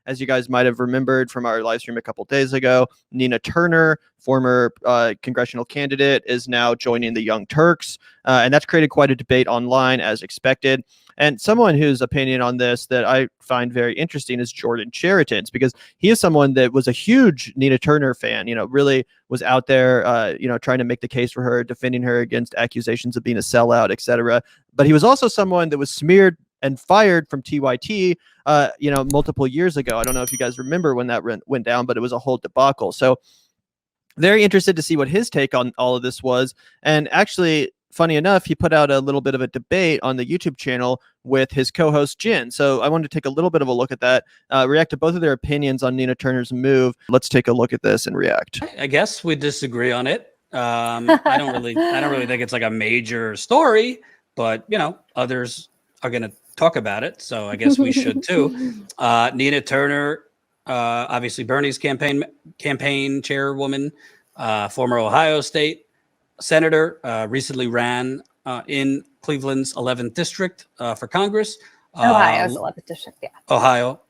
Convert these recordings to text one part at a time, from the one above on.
as you guys might have remembered from our live stream a couple days ago, Nina Turner, former congressional candidate, is now joining the Young Turks. And that's created quite a debate online, as expected. And someone whose opinion on this that I find very interesting is Jordan Chariton's, because he is someone that was a huge Nina Turner fan, really was out there, trying to make the case for her, defending her against accusations of being a sellout, etc. But he was also someone that was smeared and fired from TYT, multiple years ago. I don't know if you guys remember when that went down, but it was a whole debacle. So very interested to see what his take on all of this was. And actually, funny enough, he put out a little bit of a debate on the YouTube channel with his co-host Jenn. So I wanted to take a little bit of a look at that, react to both of their opinions on Nina Turner's move. Let's take a look at this and react. I guess we disagree on it. I don't really think it's like a major story, but others are going to talk about it, so I guess we should too. Nina Turner, obviously Bernie's campaign chairwoman, former Ohio State senator, recently ran in Cleveland's 11th district for Congress. Ohio's 11th district, yeah. Ohio,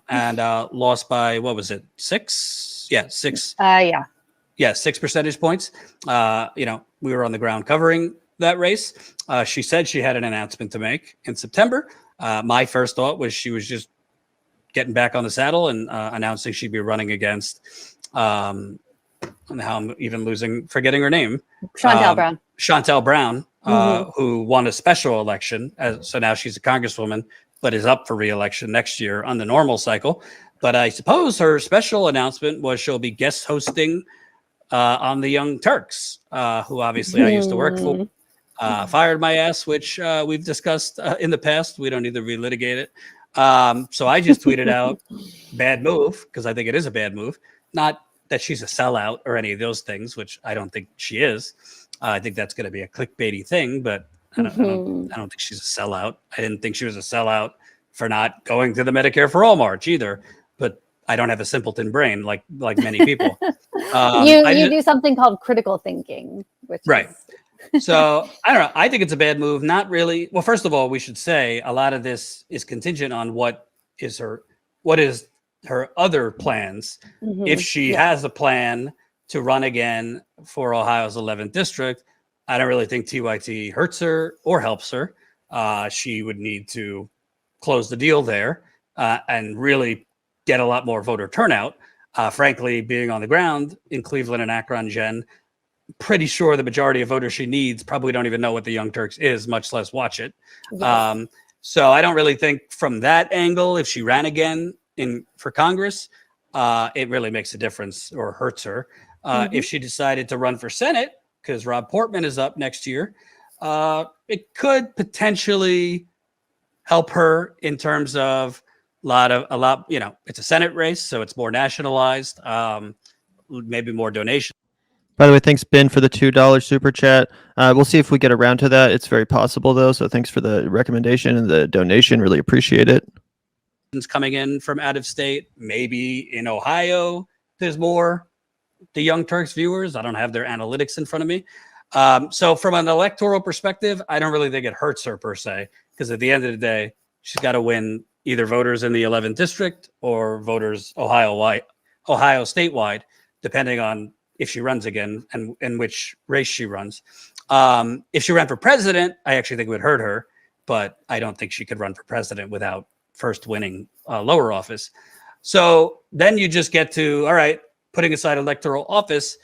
and lost by, what was it, 6? Yeah, 6. Yeah, 6 percentage points. We were on the ground covering that race. She said she had an announcement to make in September. My first thought was she was just getting back on the saddle and announcing she'd be running against, and how I'm even forgetting her name. Shontel Brown, who won a special election. So now she's a congresswoman, but is up for re-election next year on the normal cycle. But I suppose her special announcement was she'll be guest hosting on the Young Turks, who obviously I used to work for. Fired my ass, which we've discussed in the past. We don't need to relitigate it. So I just tweeted out, bad move, because I think it is a bad move. Not that she's a sellout or any of those things, which I don't think she is. I think that's going to be a clickbaity thing, but I don't think she's a sellout. I didn't think she was a sellout for not going to the Medicare for All march either. But I don't have a simpleton brain like many people. You do something called critical thinking, which right. So I don't know. I think it's a bad move. Not really. Well, first of all, we should say a lot of this is contingent on what is her other plans. If she has a plan to run again for Ohio's 11th district, I don't really think TYT hurts her or helps her. She would need to close the deal there and really get a lot more voter turnout. Frankly, being on the ground in Cleveland and Akron, Jenn, pretty sure the majority of voters she needs probably don't even know what the Young Turks is, much less watch it. Yes. So I don't really think from that angle, if she ran again for Congress, it really makes a difference or hurts her. If she decided to run for Senate, because Rob Portman is up next year, it could potentially help her in terms of a lot, it's a Senate race, so it's more nationalized, maybe more donations. By the way, thanks, Ben, for the $2 super chat. We'll see if we get around to that. It's very possible, though. So thanks for the recommendation and the donation. Really appreciate it. Coming in from out of state, maybe in Ohio, there's more the Young Turks viewers. I don't have their analytics in front of me. So from an electoral perspective, I don't really think it hurts her per se, because at the end of the day, she's got to win either voters in the 11th district or voters Ohio statewide, depending on if she runs again and in which race she runs. If she ran for president, I actually think it would hurt her, but I don't think she could run for president without first winning lower office. So then you just get to, all right, putting aside electoral office,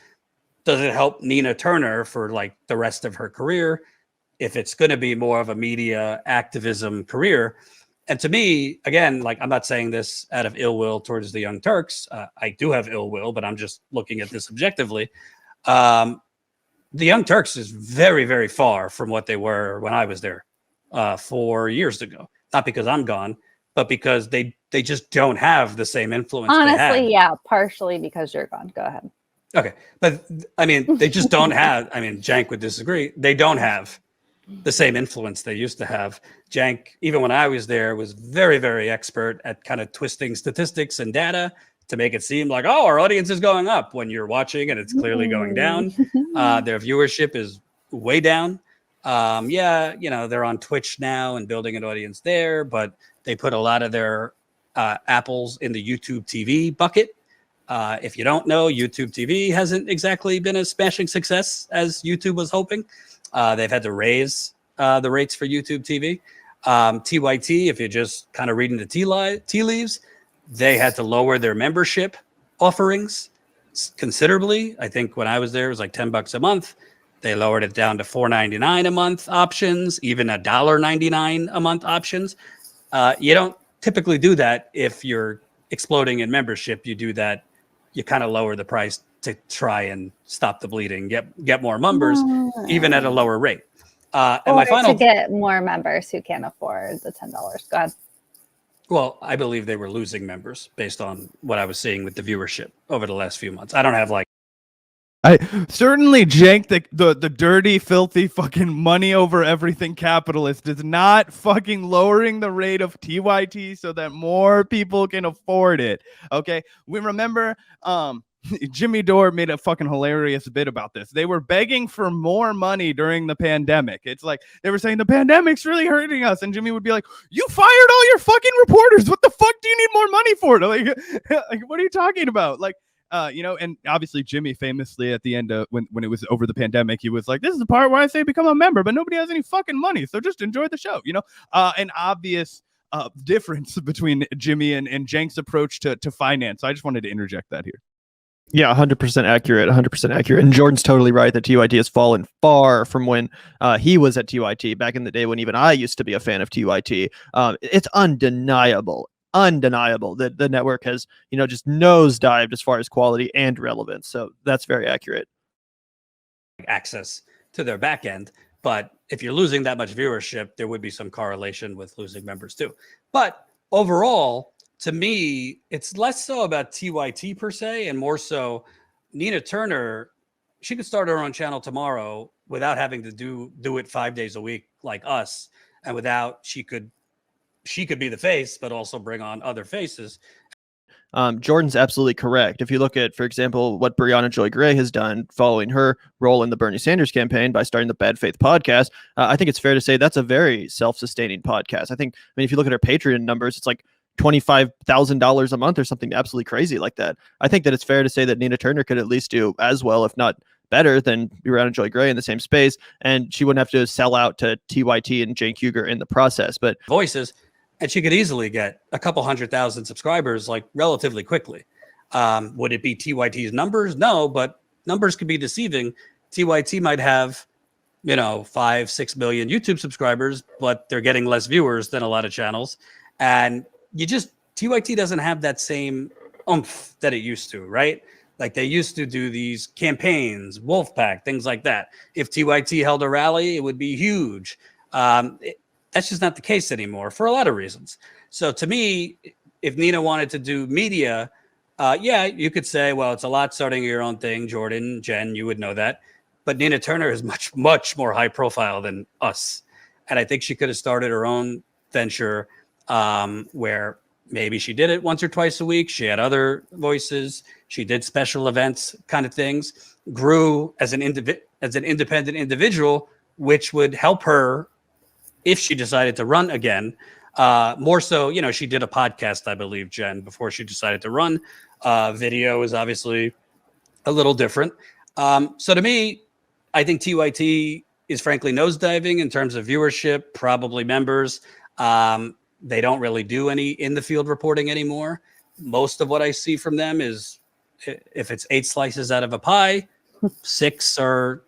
does it help Nina Turner for like the rest of her career? If it's going to be more of a media activism career. And to me, again, like I'm not saying this out of ill will towards the Young Turks. I do have ill will, but I'm just looking at this objectively. The Young Turks is very, very far from what they were when I was there 4 years ago. Not because I'm gone, but because they just don't have the same influence. Honestly, yeah, partially because you're gone. Go ahead. Okay. But I mean, they just don't have, Cenk would disagree. They don't have the same influence they used to have. Cenk, even when I was there, was very, very expert at kind of twisting statistics and data to make it seem like, oh, our audience is going up when you're watching and it's clearly going down. Their viewership is way down. They're on Twitch now and building an audience there, but they put a lot of their Apple's in the YouTube TV bucket. If you don't know, YouTube TV hasn't exactly been a smashing success as YouTube was hoping. They've had to raise the rates for YouTube TV. TYT, if you're just kind of reading the tea leaves, they had to lower their membership offerings considerably. I think when I was there, it was like $10 a month. They lowered it down to $4.99 a month options, even $1.99 a month options. You don't typically do that if you're exploding in membership. You do that, you kind of lower the price to try and stop the bleeding, get more members, even at a lower rate. And or my final to get more members who can't afford the $10. Go ahead. Well, I believe they were losing members based on what I was seeing with the viewership over the last few months. I don't have I certainly Cenk, the dirty, filthy fucking money over everything capitalist is not fucking lowering the rate of TYT so that more people can afford it. Okay, we remember Jimmy Dore made a fucking hilarious bit about this. They were begging for more money during the pandemic. It's like they were saying the pandemic's really hurting us, and Jimmy would be like, "You fired all your fucking reporters. What the fuck do you need more money for?" Like what are you talking about? Like, and obviously Jimmy famously at the end of when it was over the pandemic, he was like, "This is the part where I say become a member, but nobody has any fucking money, so just enjoy the show." An obvious difference between Jimmy and Cenk's approach to finance. So I just wanted to interject that here. Yeah, 100% accurate, 100% accurate. And Jordan's totally right that TYT has fallen far from when he was at TYT back in the day when even I used to be a fan of TYT. It's undeniable that the network has, just nosedived as far as quality and relevance. So that's very accurate. access to their back end. But if you're losing that much viewership, there would be some correlation with losing members too. But overall, to me, it's less so about TYT per se and more so Nina Turner. She could start her own channel tomorrow without having to do it 5 days a week like us. And without, she could be the face, but also bring on other faces. Jordan's absolutely correct. If you look at, for example, what Brianna Joy Gray has done following her role in the Bernie Sanders campaign by starting the Bad Faith podcast, I think it's fair to say that's a very self-sustaining podcast. I mean, if you look at her Patreon numbers, it's like $25,000 a month or something absolutely crazy like that. I think that it's fair to say that Nina Turner could at least do as well, if not better, than Brianna Joy Gray in the same space, and she wouldn't have to sell out to TYT and Cenk Uygur in the process. But voices. And she could easily get a couple 100,000 subscribers like relatively quickly. Would it be TYT's numbers? No, but numbers could be deceiving. TYT might have, 5-6 million YouTube subscribers, but they're getting less viewers than a lot of channels. And TYT doesn't have that same oomph that it used to, right? Like they used to do these campaigns, Wolfpack, things like that. If TYT held a rally, it would be huge. That's just not the case anymore for a lot of reasons. So to me, if Nina wanted to do media, you could say, well, it's a lot starting your own thing. Jordan, Jenn, you would know that. But Nina Turner is much, much more high profile than us. And I think she could have started her own venture where maybe she did it once or twice a week. She had other voices. She did special events kind of things, grew as an independent individual, which would help her if she decided to run again. More so, she did a podcast, I believe, Jenn, before she decided to run. Video is obviously a little different. So to me, I think TYT is frankly nosediving in terms of viewership, probably members. They don't really do any in the field reporting anymore. Most of what I see from them is if it's 8 slices out of a pie, 6 are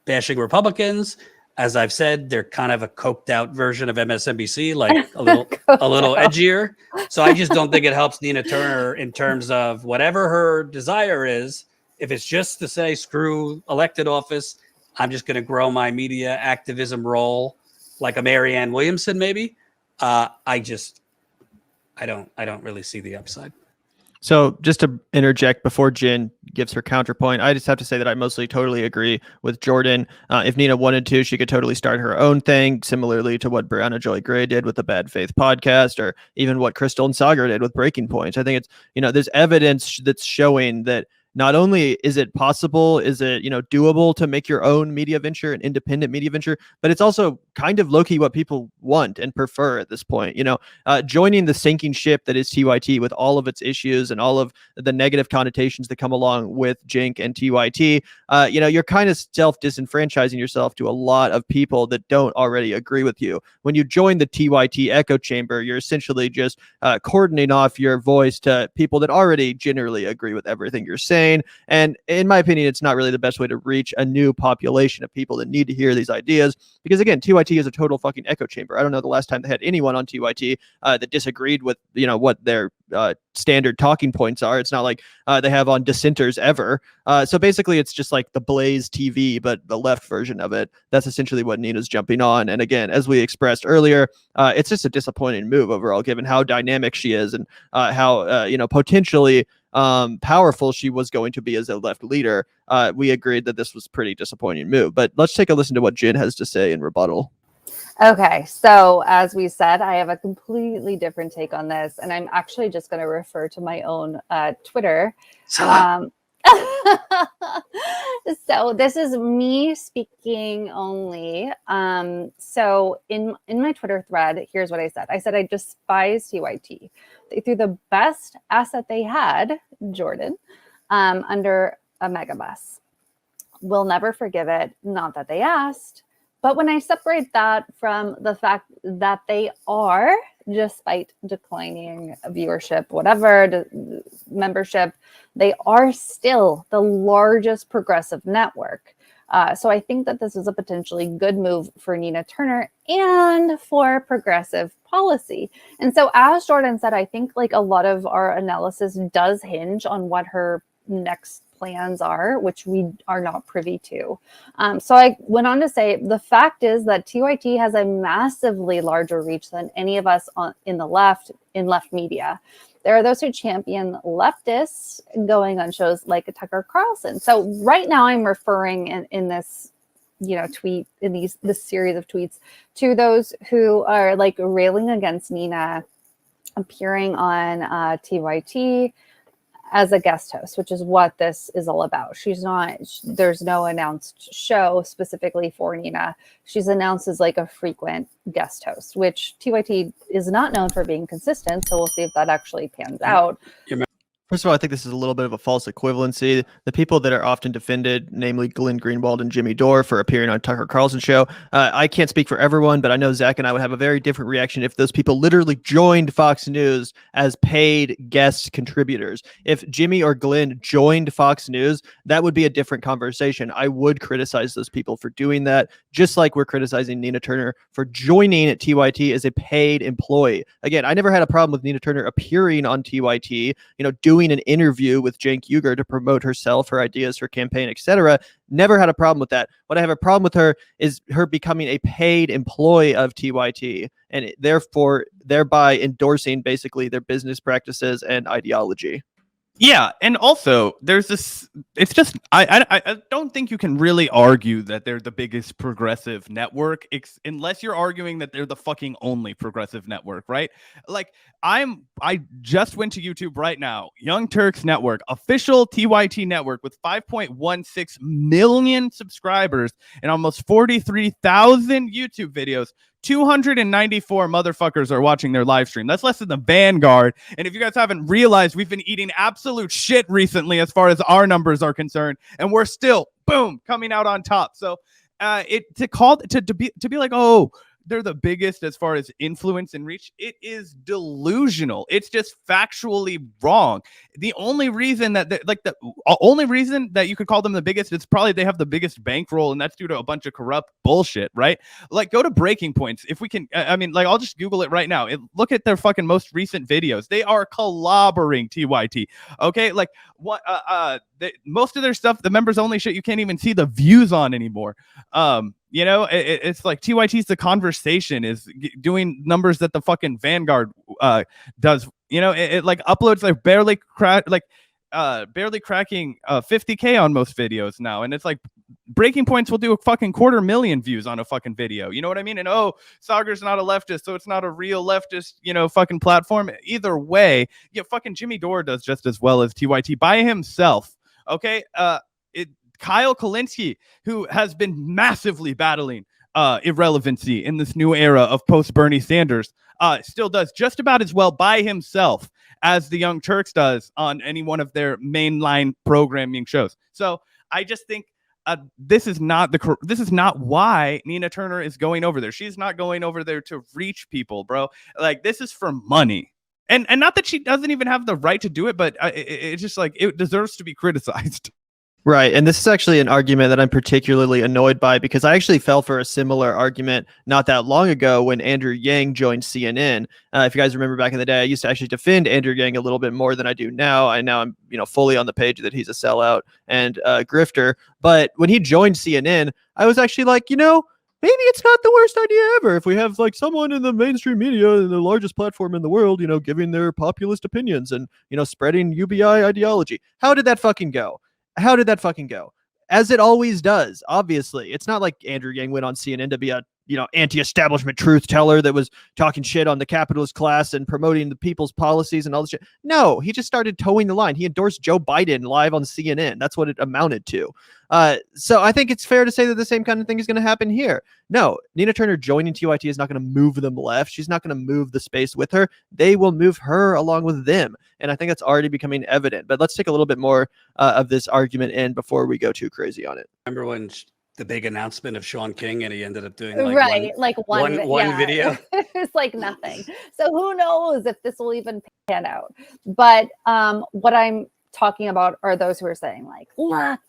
bashing Republicans. As I've said, they're kind of a coked out version of MSNBC, like a little edgier. So I just don't think it helps Nina Turner in terms of whatever her desire is. If it's just to say, screw elected office, I'm just going to grow my media activism role like a Marianne Williamson, maybe. I don't really see the upside. So just to interject before Jenn gives her counterpoint, I just have to say that I mostly totally agree with Jordan. If Nina wanted to, she could totally start her own thing, similarly to what Brianna Joy Gray did with the Bad Faith podcast, or even what Crystal and Sagar did with Breaking Point. I think it's, there's evidence that's showing that not only is it possible, is it, doable to make your own media venture, an independent media venture, but it's also kind of low-key what people want and prefer at this point. Joining the sinking ship that is TYT with all of its issues and all of the negative connotations that come along with Cenk and TYT, you're kind of self-disenfranchising yourself to a lot of people that don't already agree with you. When you join the TYT echo chamber, you're essentially just cordoning off your voice to people that already generally agree with everything you're saying. And in my opinion, it's not really the best way to reach a new population of people that need to hear these ideas, because again, TYT is a total fucking echo chamber. I don't know the last time they had anyone on TYT that disagreed with what their standard talking points are. It's not like they have on dissenters ever. So basically it's just like the Blaze TV, but the left version of it. That's essentially what Nina's jumping on. And again, as we expressed earlier, it's just a disappointing move overall, given how dynamic she is and how potentially powerful she was going to be as a left leader. We agreed that this was a pretty disappointing move. But let's take a listen to what Jenn has to say in rebuttal. Okay, so as we said, I have a completely different take on this, and I'm actually just going to refer to my own Twitter. So this is me speaking only. So in my Twitter thread, here's what I said. I said I despise TYT. They threw the best asset they had, Jordan, under a megabus. We'll never forgive it. Not that they asked. But when I separate that from the fact that they are, despite declining viewership, whatever, membership, they are still the largest progressive network. So I think that this is a potentially good move for Nina Turner and for progressive policy. And so as Jordan said, I think like a lot of our analysis does hinge on what her next plans are, which we are not privy to. So I went on to say, the fact is that TYT has a massively larger reach than any of us in left media. There are those who champion leftists going on shows like Tucker Carlson. So right now I'm referring in this tweet, in this series of tweets, to those who are like railing against Nina appearing on TYT as a guest host, which is what this is all about. There's no announced show specifically for Nina. She's announced as like a frequent guest host, which TYT is not known for being consistent. So we'll see if that actually pans out. First of all, I think this is a little bit of a false equivalency. The people that are often defended, namely Glenn Greenwald and Jimmy Dore, for appearing on Tucker Carlson show, I can't speak for everyone, but I know Zach and I would have a very different reaction if those people literally joined Fox News as paid guest contributors. If Jimmy or Glenn joined Fox News, that would be a different conversation. I would criticize those people for doing that, just like we're criticizing Nina Turner for joining at TYT as a paid employee. Again, I never had a problem with Nina Turner appearing on TYT, doing an interview with Cenk Uygur to promote herself, her ideas, her campaign, etc. Never had a problem with that. What I have a problem with her is her becoming a paid employee of TYT and therefore thereby endorsing basically their business practices and ideology. Yeah, and also there's this. It's just I don't think you can really argue that they're the biggest progressive network, unless you're arguing that they're the fucking only progressive network, right? Like I just went to YouTube right now. Young Turks network, official TYT network with 5.16 million subscribers and almost 43,000 YouTube videos. 294 motherfuckers are watching their live stream. That's less than the Vanguard. And if you guys haven't realized, we've been eating absolute shit recently as far as our numbers are concerned, and we're still boom coming out on top. So to be like, oh, they're the biggest as far as influence and reach, it is delusional. It's just factually wrong. The only reason that the only reason that you could call them the biggest is probably they have the biggest bankroll, and that's due to a bunch of corrupt bullshit, right? Like, go to Breaking Points if we can. I mean, like, I'll just Google it right now. Look at their fucking most recent videos. They are clobbering TYT. Okay, like what? Most of their stuff, the members only shit, you can't even see the views on anymore. It's like TYT's The Conversation is doing numbers that the fucking Vanguard does. It like uploads like barely cracking 50K on most videos now, and it's like Breaking Points will do a fucking 250,000 views on a fucking video. You know what I mean? And Sagar's not a leftist, so it's not a real leftist, fucking platform. Either way, fucking Jimmy Dore does just as well as TYT by himself. Okay, Kyle Kulinski, who has been massively battling irrelevancy in this new era of post Bernie Sanders. Still does just about as well by himself as the Young Turks does on any one of their mainline programming shows. So I just think this is not why Nina Turner is going over there. She's not going over there to reach people, bro. Like, this is for money. And not that she doesn't even have the right to do it, but it's just like, it deserves to be criticized. Right. And this is actually an argument that I'm particularly annoyed by, because I actually fell for a similar argument not that long ago when Andrew Yang joined CNN. If you guys remember back in the day, I used to actually defend Andrew Yang a little bit more than I do now. I'm fully on the page that he's a sellout and grifter. But when he joined CNN, I was actually like, maybe it's not the worst idea ever if we have like someone in the mainstream media and the largest platform in the world, giving their populist opinions and, spreading UBI ideology. How did that fucking go? As it always does, obviously. It's not like Andrew Yang went on CNN to be a, anti-establishment truth teller that was talking shit on the capitalist class and promoting the people's policies and all this shit. No, he just started towing the line. He endorsed Joe Biden live on CNN. That's what it amounted to. So I think it's fair to say that the same kind of thing is going to happen here. No, Nina Turner joining TYT is not going to move them left. She's not going to move the space with her. They will move her along with them. And I think that's already becoming evident. But let's take a little bit more of this argument in before we go too crazy on it. Remember when the big announcement of Sean King and he ended up doing one video? It's like nothing. So who knows if this will even pan out. But what I'm talking about are those who are saying like, look,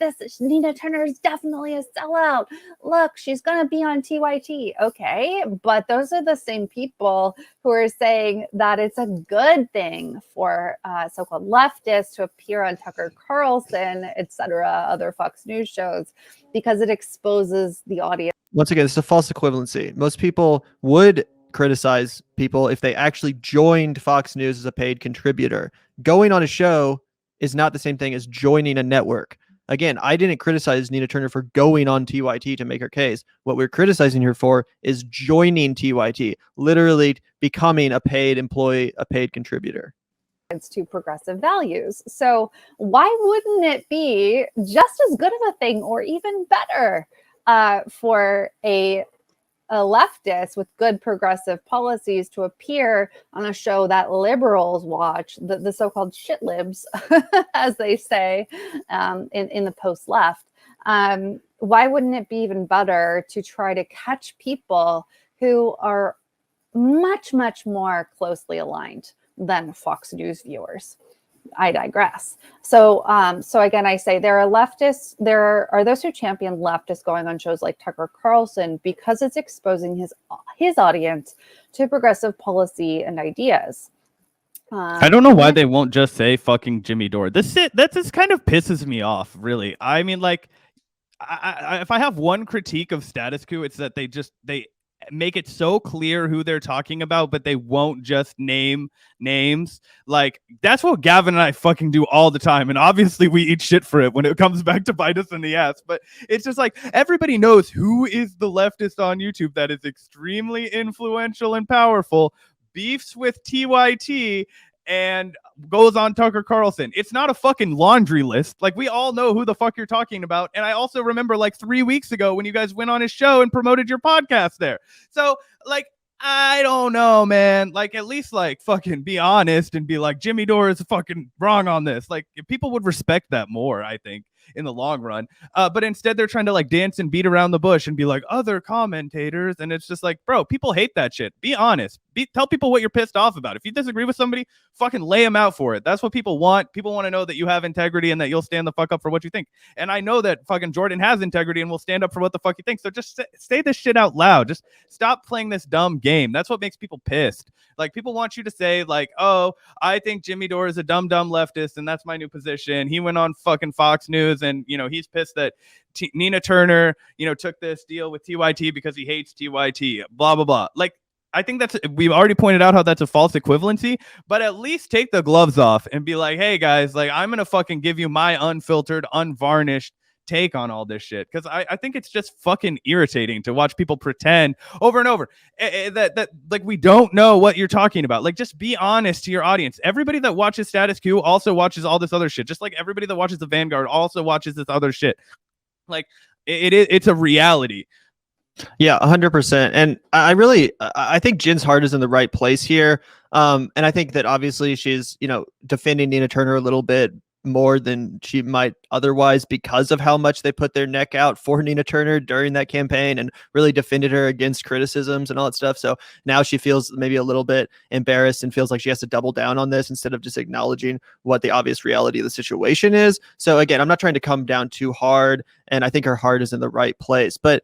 Nina Turner is definitely a sellout. Look, she's going to be on TYT. Okay. But those are the same people who are saying that it's a good thing for so-called leftists to appear on Tucker Carlson, etc., other Fox News shows, because it exposes the audience. Once again, it's a false equivalency. Most people would criticize people if they actually joined Fox News as a paid contributor. Going on a show is not the same thing as joining a network. Again, I didn't criticize Nina Turner for going on TYT to make her case. What we're criticizing her for is joining TYT, literally becoming a paid employee, a paid contributor. It's to progressive values. So why wouldn't it be just as good of a thing or even better for a leftist with good progressive policies to appear on a show that liberals watch, the so-called shit libs, as they say, in the post-left? Why wouldn't it be even better to try to catch people who are much, much more closely aligned than Fox News viewers? I digress. So again, I say there are leftists, there are those who champion leftists going on shows like Tucker Carlson because it's exposing his audience to progressive policy and ideas. I don't know why they won't just say fucking Jimmy Dore. That just kind of pisses me off, really. I mean, like, if I have one critique of status quo, it's that they make it so clear who they're talking about, but they won't just name names. Like, that's what Gavin and I fucking do all the time. And obviously we eat shit for it when it comes back to bite us in the ass. But it's just like, everybody knows who is the leftist on YouTube that is extremely influential and powerful, beefs with TYT, and goes on Tucker Carlson. It's not a fucking laundry list. Like, we all know who the fuck you're talking about. And I also remember like 3 weeks ago when you guys went on his show and promoted your podcast there. So like, I don't know, man. Like, at least like fucking be honest and be like, Jimmy Dore is fucking wrong on this. Like, people would respect that more, I think, in the long run. But instead they're trying to like dance and beat around the bush and be like other commentators. And it's just like, bro, people hate that shit. Be honest. Tell people what you're pissed off about. If you disagree with somebody, fucking lay them out for it. That's what people want. People want to know that you have integrity and that you'll stand the fuck up for what you think. And I know that fucking Jordan has integrity and will stand up for what the fuck he thinks. So just say this shit out loud. Just stop playing this dumb game. That's what makes people pissed. Like, people want you to say like, oh, I think Jimmy Dore is a dumb leftist and that's my new position. He went on fucking Fox News and, he's pissed that Nina Turner, took this deal with TYT because he hates TYT, blah, blah, blah. Like, I think we've already pointed out how that's a false equivalency, but at least take the gloves off and be like, hey guys, like, I'm going to fucking give you my unfiltered, unvarnished take on all this shit. Cause I think it's just fucking irritating to watch people pretend over and over that like, we don't know what you're talking about. Like, just be honest to your audience. Everybody that watches Status Quo also watches all this other shit. Just like everybody that watches The Vanguard also watches this other shit. Like, it's a reality. Yeah, 100%. And I think Jenn's heart is in the right place here. And I think that obviously she's, defending Nina Turner a little bit more than she might otherwise because of how much they put their neck out for Nina Turner during that campaign and really defended her against criticisms and all that stuff. So now she feels maybe a little bit embarrassed and feels like she has to double down on this instead of just acknowledging what the obvious reality of the situation is. So again, I'm not trying to come down too hard, and I think her heart is in the right place. But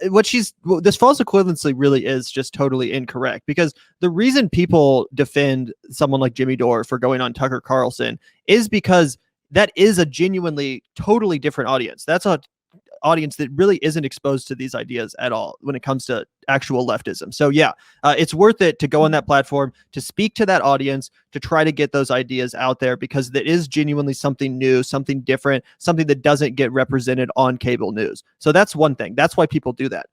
this false equivalency really is just totally incorrect, because the reason people defend someone like Jimmy Dore for going on Tucker Carlson is because that is a genuinely totally different audience. That's a audience that really isn't exposed to these ideas at all when it comes to actual leftism. So yeah, it's worth it to go on that platform, to speak to that audience, to try to get those ideas out there, because that is genuinely something new, something different, something that doesn't get represented on cable news. So that's one thing. That's why people do that.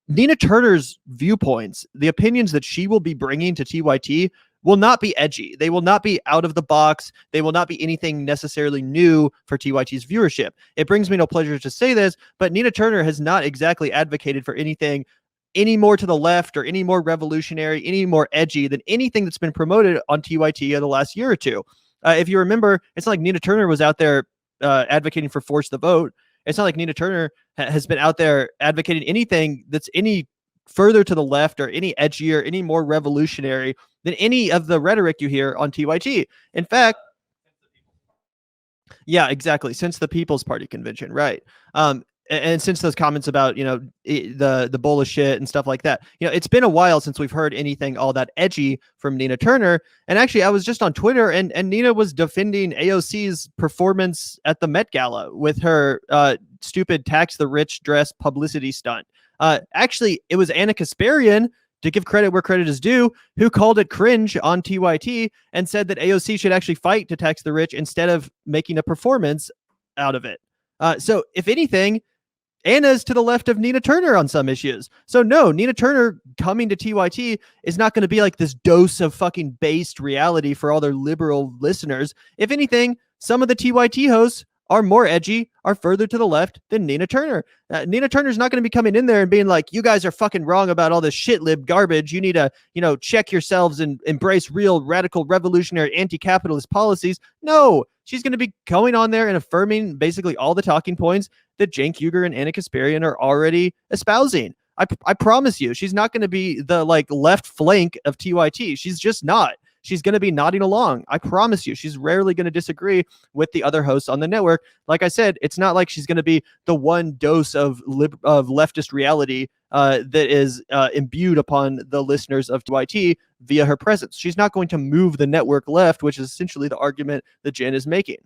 Nina Turner's viewpoints, the opinions that she will be bringing to TYT, will not be edgy. They will not be out of the box. They will not be anything necessarily new for TYT's viewership. It brings me no pleasure to say this, but Nina Turner has not exactly advocated for anything any more to the left or any more revolutionary, any more edgy than anything that's been promoted on TYT in the last year or two. If you remember, it's not like Nina Turner was out there advocating for force the vote. It's not like Nina Turner has been out there advocating anything that's any further to the left or any edgier, any more revolutionary than any of the rhetoric you hear on TYT. In fact, yeah, exactly. Since the People's Party convention, right? And since those comments about, the bowl of shit and stuff like that, it's been a while since we've heard anything all that edgy from Nina Turner. And actually, I was just on Twitter, and Nina was defending AOC's performance at the Met Gala with her stupid tax the rich dress publicity stunt. Actually, it was Anna Kasparian, to give credit where credit is due, who called it cringe on TYT and said that AOC should actually fight to tax the rich instead of making a performance out of it. So if anything, Anna's to the left of Nina Turner on some issues. So no, Nina Turner coming to TYT is not going to be like this dose of fucking based reality for all their liberal listeners. If anything, some of the TYT hosts are more edgy, are further to the left than Nina Turner. Nina Turner's not going to be coming in there and being like, you guys are fucking wrong about all this shit lib garbage. You need to, check yourselves and embrace real radical revolutionary anti-capitalist policies. No, she's going to be going on there and affirming basically all the talking points that Cenk, Uygur, and Anna Kasparian are already espousing. I promise you, she's not going to be the left flank of TYT. She's just not. She's going to be nodding along. I promise you, she's rarely going to disagree with the other hosts on the network. Like I said, it's not like she's going to be the one dose of leftist reality that is imbued upon the listeners of TYT via her presence. She's not going to move the network left, which is essentially the argument that Jenn is making.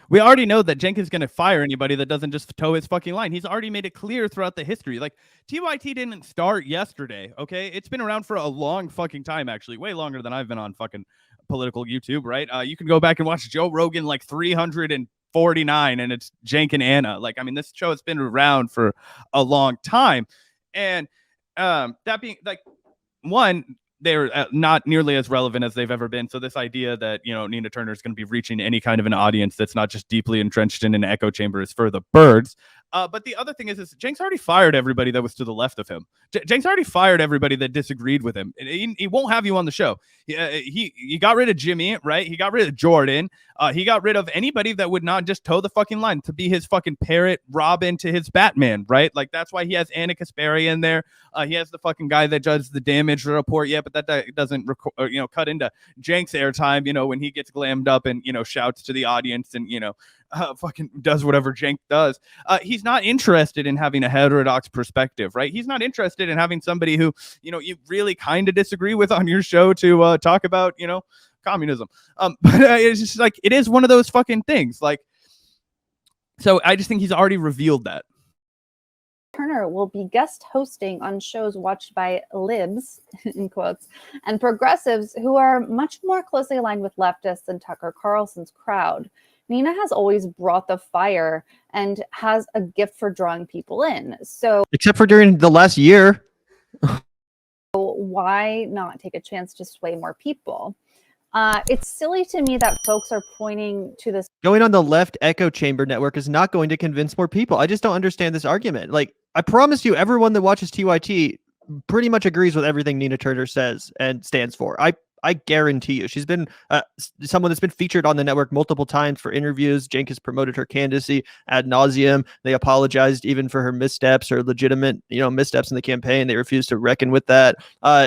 We already know that Cenk is going to fire anybody that doesn't just toe his fucking line. He's already made it clear throughout the history. TYT didn't start yesterday, okay? It's been around for a long fucking time, actually. Way longer than I've been on fucking political YouTube, right? You can go back and watch Joe Rogan 349, and it's Cenk and Anna. This show has been around for a long time. And that being, one, they're not nearly as relevant as they've ever been. So this idea that, Nina Turner is going to be reaching any kind of an audience that's not just deeply entrenched in an echo chamber is for the birds. But the other thing is Cenk's already fired everybody that was to the left of him. Cenk's already fired everybody that disagreed with him. He won't have you on the show. He got rid of Jimmy, right? He got rid of Jordan. He got rid of anybody that would not just toe the fucking line to be his fucking parrot Robin to his Batman, right? That's why he has Anna Kasparian there. He has the fucking guy that does the damage report. Yeah, but that doesn't cut into Cenk's airtime, when he gets glammed up and, shouts to the audience and, fucking does whatever Cenk does. He's not interested in having a heterodox perspective, right? He's not interested in having somebody who, you really kind of disagree with on your show to talk about, communism. But it's just it is one of those fucking things. So I just think he's already revealed that. Turner will be guest hosting on shows watched by libs, in quotes, and progressives who are much more closely aligned with leftists than Tucker Carlson's crowd. Nina has always brought the fire and has a gift for drawing people in. So, except for during the last year, why not take a chance to sway more people? It's silly to me that folks are pointing to this. Going on the left echo chamber network is not going to convince more people. I just don't understand this argument. I promise you, everyone that watches TYT pretty much agrees with everything Nina Turner says and stands for. I guarantee you, she's been someone that's been featured on the network multiple times for interviews. Cenk has promoted her candidacy ad nauseum. They apologized even for her missteps or legitimate, missteps in the campaign. They refused to reckon with that.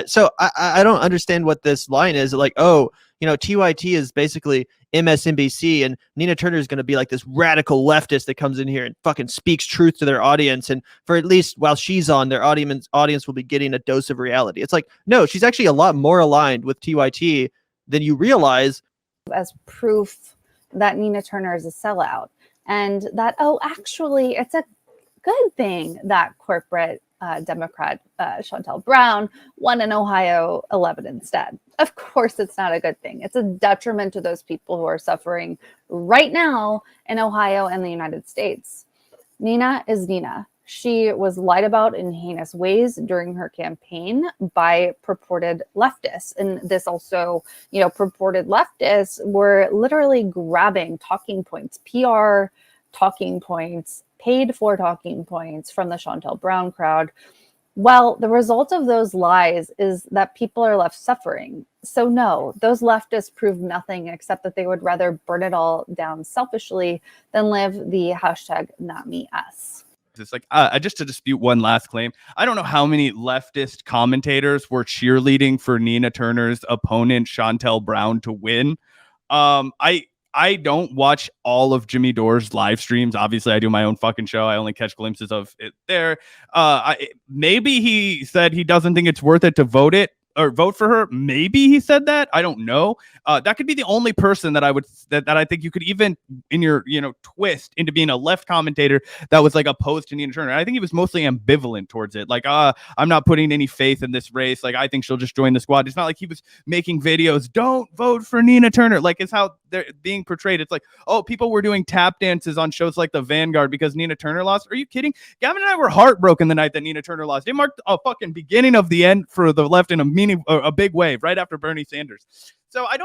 So I don't understand what this line is. Like, oh, TYT is basically MSNBC, and Nina Turner is going to be like this radical leftist that comes in here and fucking speaks truth to their audience. And for at least while she's on, their audience will be getting a dose of reality. It's like, no, she's actually a lot more aligned with TYT than you realize. As proof that Nina Turner is a sellout, and that, actually, it's a good thing that corporate Democrat Shontel Brown won in Ohio 11 instead. Of course, it's not a good thing. It's a detriment to those people who are suffering right now in Ohio and the United States. Nina is Nina. She was lied about in heinous ways during her campaign by purported leftists. And this also, purported leftists were literally grabbing talking points, PR talking points, paid for talking points from the Shontel Brown crowd. Well, the result of those lies is that people are left suffering. So no, those leftists prove nothing except that they would rather burn it all down selfishly than live the #NotMeUs. It's like, just to dispute one last claim, I don't know how many leftist commentators were cheerleading for Nina Turner's opponent, Shontel Brown, to win. I don't watch all of Jimmy Dore's live streams. Obviously, I do my own fucking show. I only catch glimpses of it there. Maybe he said he doesn't think it's worth it to vote for her. Maybe he said that. I don't know. That could be the only person that I think you could even in your twist into being a left commentator that was like opposed to Nina Turner. I think he was mostly ambivalent towards it. Like, I'm not putting any faith in this race. Like, I think she'll just join the squad. It's not like he was making videos, don't vote for Nina Turner. Like, it's how they're being portrayed. It's like, oh, people were doing tap dances on shows like The Vanguard because Nina Turner lost. Are you kidding? Gavin and I were heartbroken the night that Nina Turner lost. It marked a fucking beginning of the end for the left in a big wave right after Bernie Sanders. So I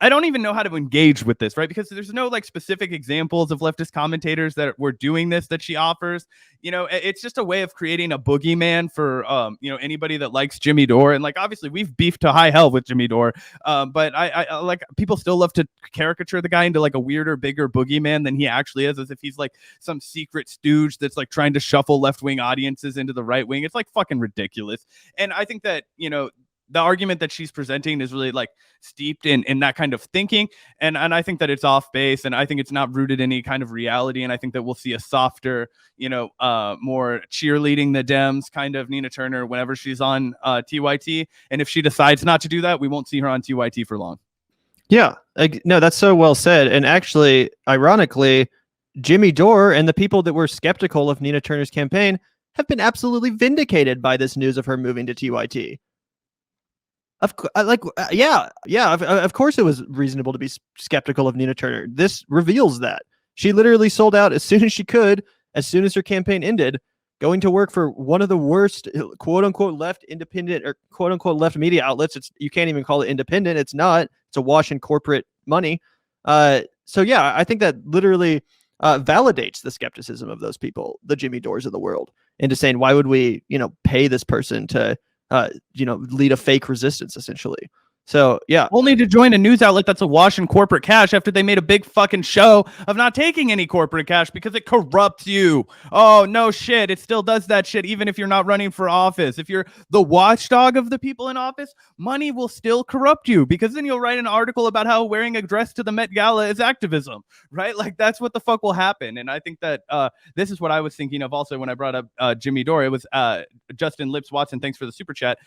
don't even know how to engage with this, right? Because there's no like specific examples of leftist commentators that were doing this that she offers. It's just a way of creating a boogeyman for anybody that likes Jimmy Dore. And like, obviously we've beefed to high hell with Jimmy Dore, but I like, people still love to caricature the guy into like a weirder, bigger boogeyman than he actually is, as if he's like some secret stooge that's like trying to shuffle left-wing audiences into the right wing. It's like fucking ridiculous. And I think that the argument that she's presenting is really like steeped in that kind of thinking. And I think that it's off base, and I think it's not rooted in any kind of reality. And I think that we'll see a softer, more cheerleading the Dems kind of Nina Turner whenever she's on TYT. And if she decides not to do that, we won't see her on TYT for long. Yeah, no, that's so well said. And actually, ironically, Jimmy Dore and the people that were skeptical of Nina Turner's campaign have been absolutely vindicated by this news of her moving to TYT. Of course it was reasonable to be skeptical of Nina Turner. This reveals that. She literally sold out as soon as she could, as soon as her campaign ended, going to work for one of the worst quote-unquote left independent or quote-unquote left media outlets. You can't even call it independent. It's not. It's awash in corporate money. So yeah, I think that literally validates the skepticism of those people, the Jimmy Dores of the world, into saying, why would we, pay this person to lead a fake resistance, essentially. So yeah, only to join a news outlet that's awash in corporate cash after they made a big fucking show of not taking any corporate cash because it corrupts you. Oh no shit, it still does that shit even if you're not running for office. If you're the watchdog of the people in office, money will still corrupt you, because then you'll write an article about how wearing a dress to the Met Gala is activism, right? Like, that's what the fuck will happen. And I think that this is what I was thinking of also when I brought up Jimmy Dore. It was Justin Lips Watson, thanks for the super chat.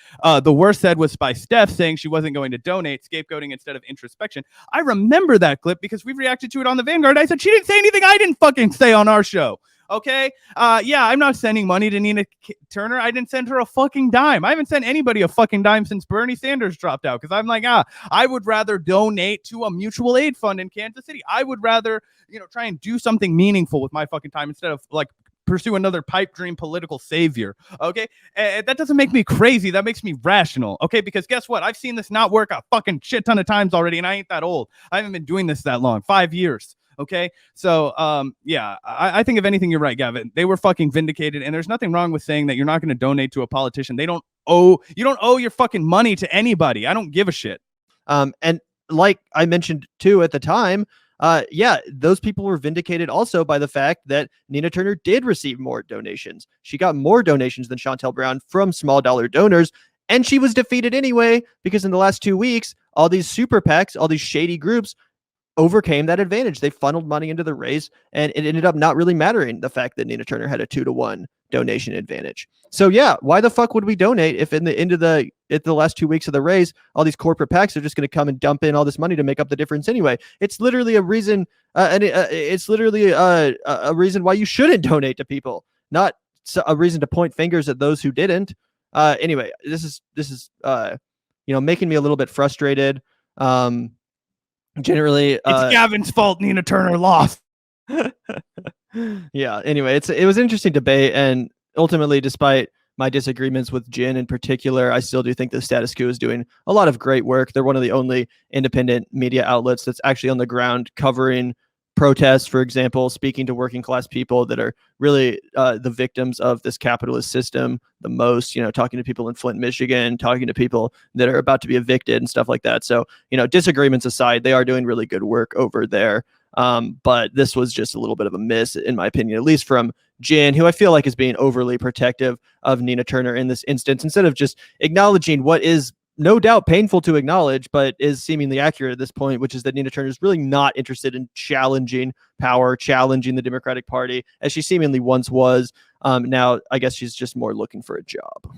The worst said was by Steph, saying she wasn't going to donate, scapegoating instead of introspection. I remember that clip because we reacted to it on the Vanguard. I said she didn't say anything I didn't fucking say on our show. Okay. Yeah, I'm not sending money to Nina Turner. I didn't send her a fucking dime. I haven't sent anybody a fucking dime since Bernie Sanders dropped out, because I'm like, I would rather donate to a mutual aid fund in Kansas City. I would rather, try and do something meaningful with my fucking time instead of like pursue another pipe dream political savior. Okay. And that doesn't make me crazy. That makes me rational. Okay. Because guess what? I've seen this not work a fucking shit ton of times already, and I ain't that old. I haven't been doing this that long, 5 years. Okay. So, yeah, I think if anything, you're right, Gavin. They were fucking vindicated. And there's nothing wrong with saying that you're not going to donate to a politician. You don't owe your fucking money to anybody. I don't give a shit. And like I mentioned too at the time, yeah, those people were vindicated also by the fact that Nina Turner did receive more donations. She got more donations than Shontel Brown from small dollar donors, and she was defeated anyway because in the last 2 weeks, all these super PACs, all these shady groups overcame that advantage. They funneled money into the race, and it ended up not really mattering the fact that Nina Turner had a 2-to-1 donation advantage. So yeah, why the fuck would we donate if at the last 2 weeks of the race, all these corporate PACs are just going to come and dump in all this money to make up the difference anyway? It's literally a reason, it's literally a reason why you shouldn't donate to people, not a reason to point fingers at those who didn't. Anyway, this is making me a little bit frustrated. Generally, it's Gavin's fault Nina Turner lost. Yeah, anyway, it was an interesting debate, and ultimately, despite my disagreements with Jenn in particular, I still do think the Status Quo is doing a lot of great work. They're one of the only independent media outlets that's actually on the ground covering protests, for example, speaking to working class people that are really the victims of this capitalist system the most, talking to people in Flint, Michigan, talking to people that are about to be evicted and stuff like that. So, disagreements aside, they are doing really good work over there. But this was just a little bit of a miss, in my opinion, at least from Jenn, who I feel like is being overly protective of Nina Turner in this instance, instead of just acknowledging what is no doubt painful to acknowledge, but is seemingly accurate at this point, which is that Nina Turner is really not interested in challenging power, challenging the Democratic Party, as she seemingly once was. Now, I guess she's just more looking for a job.